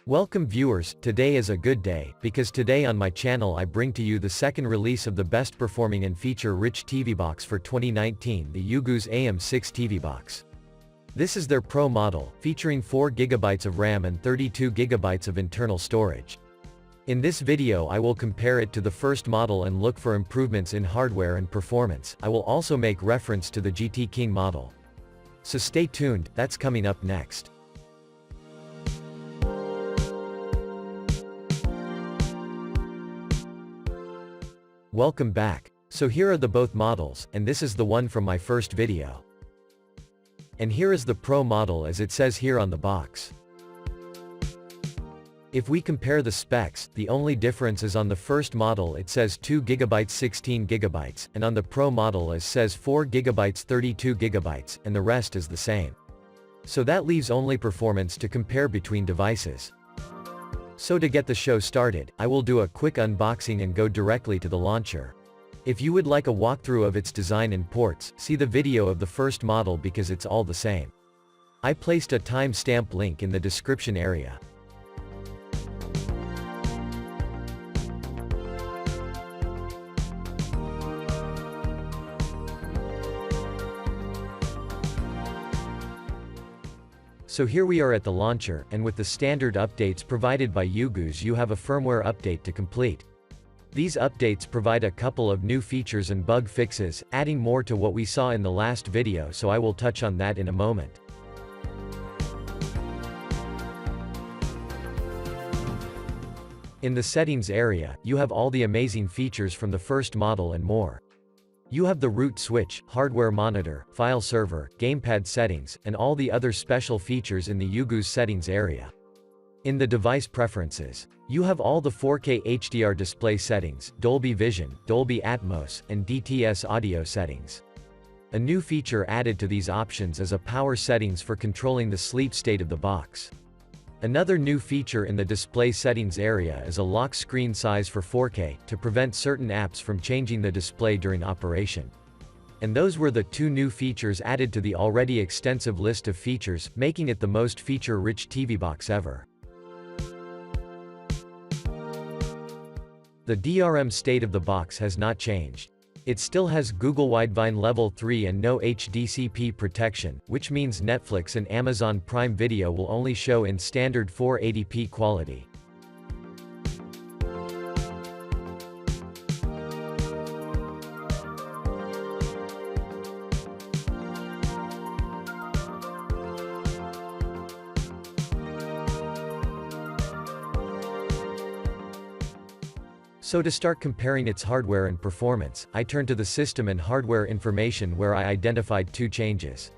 Welcome viewers, today is a good day, because today on my channel I bring to you the second release of the best performing and feature-rich TV box for 2019, the Ugoos AM6 TV box. This is their Pro model, featuring 4GB of RAM and 32GB of internal storage. In this video I will compare it to the first model and look for improvements in hardware and performance. I will also make reference to the GT King model. So stay tuned, that's coming up next. Welcome back. So here are the both models, and this is the one from my first video. And here is the Pro model as it says here on the box. If we compare the specs, the only difference is on the first model it says 2GB 16GB, and on the Pro model it says 4GB 32GB, and the rest is the same. So that leaves only performance to compare between devices. So to get the show started, I will do a quick unboxing and go directly to the launcher. If you would like a walkthrough of its design and ports, see the video of the first model because it's all the same. I placed a timestamp link in the description area. So here we are at the launcher, and with the standard updates provided by Ugoos you have a firmware update to complete. These updates provide a couple of new features and bug fixes, adding more to what we saw in the last video, so I will touch on that in a moment. In the settings area, you have all the amazing features from the first model and more. You have the root switch, hardware monitor, file server, gamepad settings, and all the other special features in the Ugoos settings area. In the device preferences, you have all the 4K HDR display settings, Dolby Vision, Dolby Atmos, and DTS audio settings. A new feature added to these options is a power settings for controlling the sleep state of the box. Another new feature in the display settings area is a lock screen size for 4K, to prevent certain apps from changing the display during operation. And those were the two new features added to the already extensive list of features, making it the most feature-rich TV box ever. The DRM state of the box has not changed. It still has Google Widevine Level 3 and no HDCP protection, which means Netflix and Amazon Prime Video will only show in standard 480p quality. So to start comparing its hardware and performance, I turned to the system and hardware information where I identified two changes.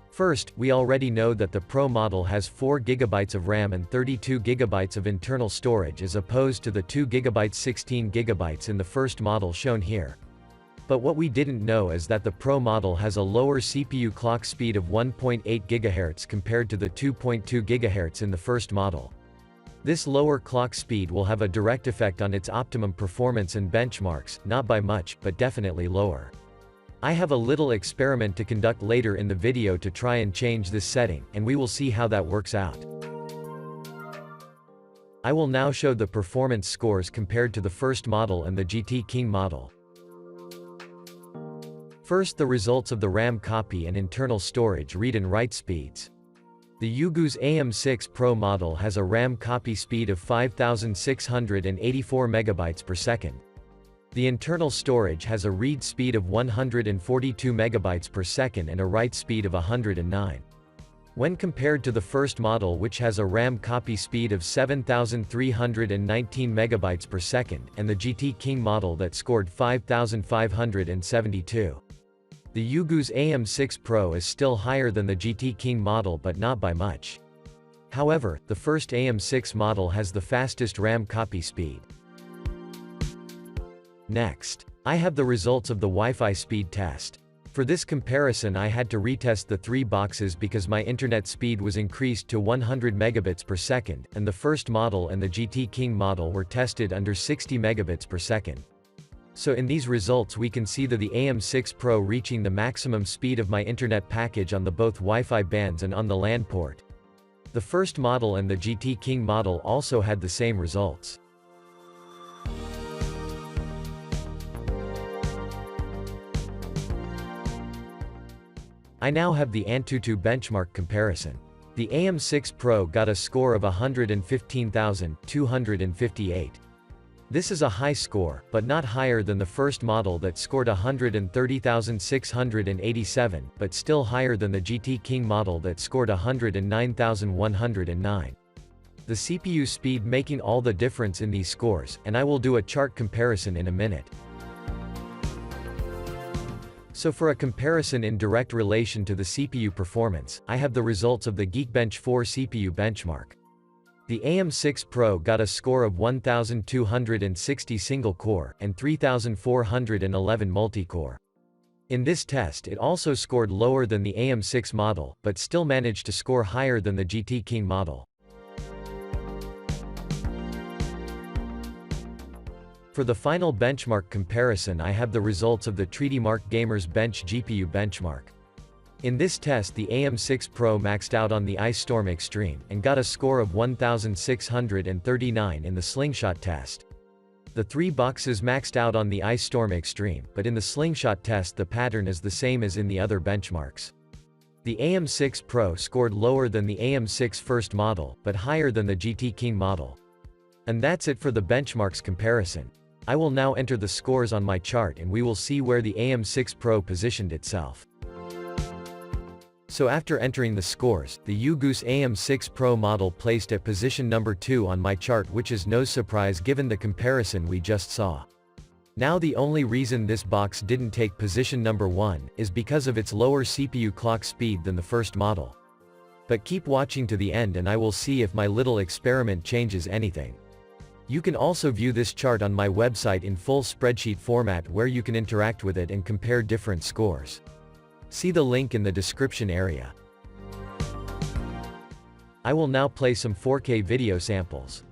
First, we already know that the Pro model has 4GB of RAM and 32GB of internal storage as opposed to the 2GB 16GB in the first model shown here. But what we didn't know is that the Pro model has a lower CPU clock speed of 1.8 GHz compared to the 2.2 GHz in the first model. This lower clock speed will have a direct effect on its optimum performance and benchmarks, not by much, but definitely lower. I have a little experiment to conduct later in the video to try and change this setting, and we will see how that works out. I will now show the performance scores compared to the first model and the GT King model. First, the results of the RAM copy and internal storage read and write speeds. The Ugoos AM6 Pro model has a RAM copy speed of 5,684 MB per second. The internal storage has a read speed of 142 MB per second and a write speed of 109. When compared to the first model, which has a RAM copy speed of 7,319 MB per second, and the GT King model that scored 5,572. The Ugoos AM6 Pro is still higher than the GT King model but not by much. However, the first AM6 model has the fastest RAM copy speed. Next, I have the results of the Wi-Fi speed test. For this comparison I had to retest the three boxes because my internet speed was increased to 100 megabits per second, and the first model and the GT King model were tested under 60 megabits per second. So in these results we can see that the AM6 Pro reaching the maximum speed of my internet package on the both Wi-Fi bands and on the LAN port. The first model and the GT King model also had the same results. I now have the Antutu benchmark comparison. The AM6 Pro got a score of 115,258. This is a high score, but not higher than the first model that scored 130,687, but still higher than the GT King model that scored 109,109. The CPU speed making all the difference in these scores, and I will do a chart comparison in a minute. So for a comparison in direct relation to the CPU performance, I have the results of the Geekbench 4 CPU benchmark. The AM6 Pro got a score of 1,260 single-core, and 3,411 multi-core. In this test it also scored lower than the AM6 model, but still managed to score higher than the GT King model. For the final benchmark comparison, I have the results of the Treatymark Gamers Bench GPU benchmark. In this test the AM6 Pro maxed out on the Ice Storm Extreme, and got a score of 1,639 in the Slingshot test. The three boxes maxed out on the Ice Storm Extreme, but in the Slingshot test the pattern is the same as in the other benchmarks. The AM6 Pro scored lower than the AM6 first model, but higher than the GT King model. And that's it for the benchmarks comparison. I will now enter the scores on my chart and we will see where the AM6 Pro positioned itself. So after entering the scores, the Ugoos AM6 Pro model placed at position number 2 on my chart, which is no surprise given the comparison we just saw. Now the only reason this box didn't take position number 1, is because of its lower CPU clock speed than the first model. But keep watching to the end and I will see if my little experiment changes anything. You can also view this chart on my website in full spreadsheet format where you can interact with it and compare different scores. See the link in the description area. I will now play some 4K video samples.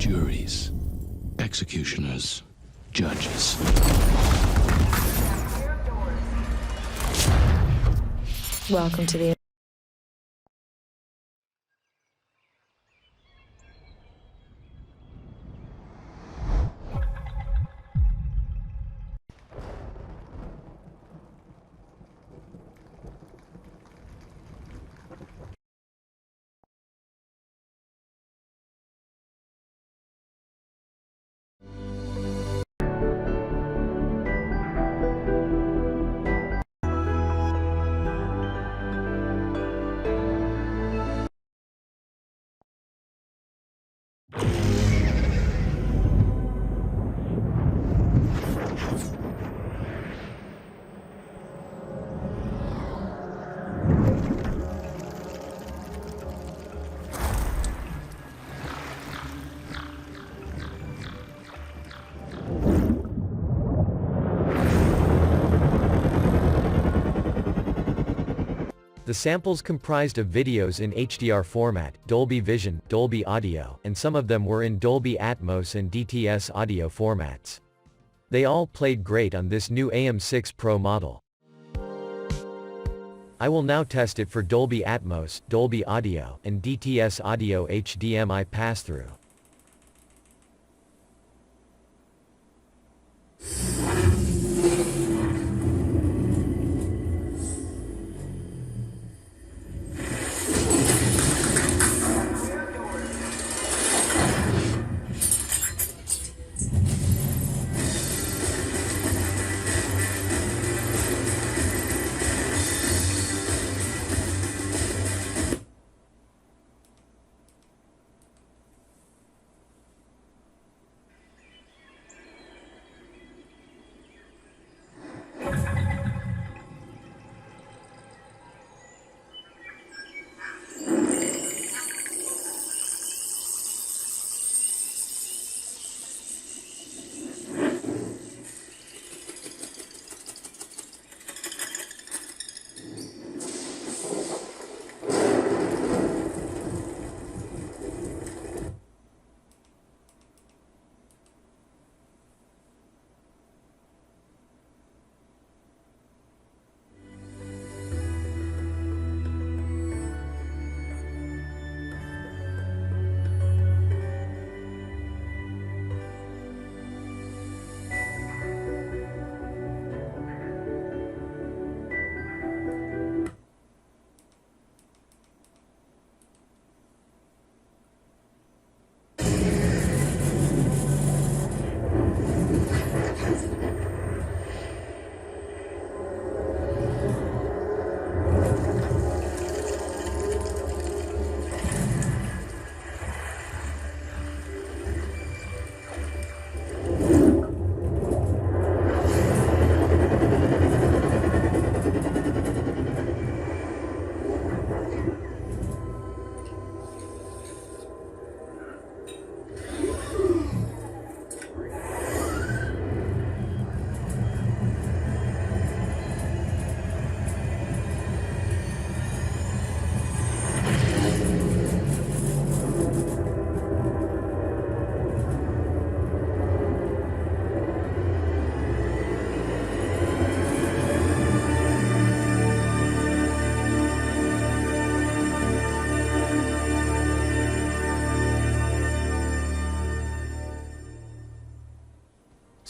juries, executioners, judges. Welcome to the The samples comprised of videos in HDR format, Dolby Vision, Dolby Audio, and some of them were in Dolby Atmos and DTS audio formats. They all played great on this new AM6 Pro model. I will now test it for Dolby Atmos, Dolby Audio, and DTS audio HDMI pass-through.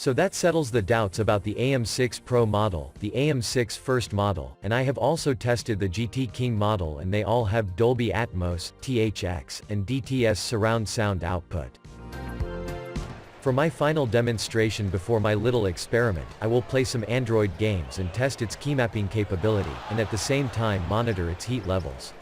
So that settles the doubts about the AM6 Pro model, the AM6 First model, and I have also tested the GT King model and they all have Dolby Atmos, THX, and DTS surround sound output. For my final demonstration before my little experiment, I will play some Android games and test its keymapping capability, and at the same time monitor its heat levels.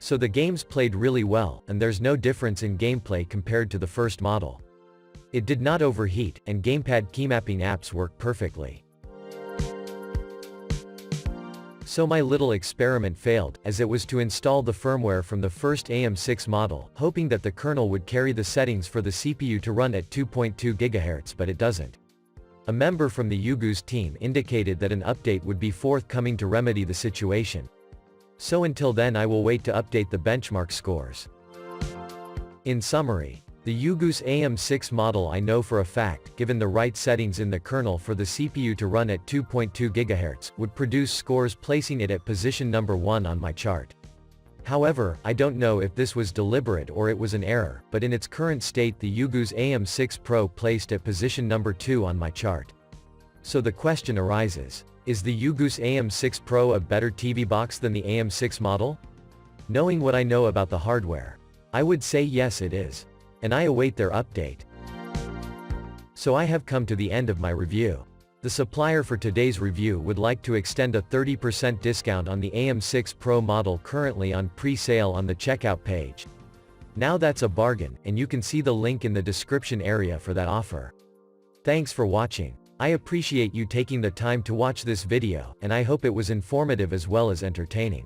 So the games played really well, and there's no difference in gameplay compared to the first model. It did not overheat, and gamepad keymapping apps work perfectly. So my little experiment failed, as it was to install the firmware from the first AM6 model, hoping that the kernel would carry the settings for the CPU to run at 2.2 GHz, but it doesn't. A member from the Ugoos team indicated that an update would be forthcoming to remedy the situation. So until then I will wait to update the benchmark scores. In summary, the Ugoos AM6 model I know for a fact, given the right settings in the kernel for the CPU to run at 2.2 GHz, would produce scores placing it at position number 1 on my chart. However, I don't know if this was deliberate or it was an error, but in its current state the Ugoos AM6 Pro placed at position number 2 on my chart. So the question arises, is the Ugoos AM6 Pro a better TV box than the AM6 model? Knowing what I know about the hardware, I would say yes it is. And I await their update. So I have come to the end of my review. The supplier for today's review would like to extend a 30% discount on the AM6 Pro model currently on pre-sale on the checkout page. Now that's a bargain, and you can see the link in the description area for that offer. Thanks for watching. I appreciate you taking the time to watch this video, and I hope it was informative as well as entertaining.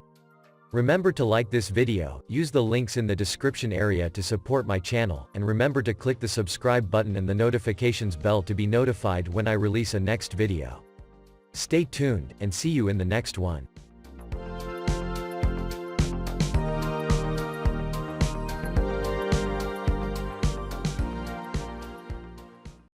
Remember to like this video, use the links in the description area to support my channel, and remember to click the subscribe button and the notifications bell to be notified when I release a next video. Stay tuned, and see you in the next one.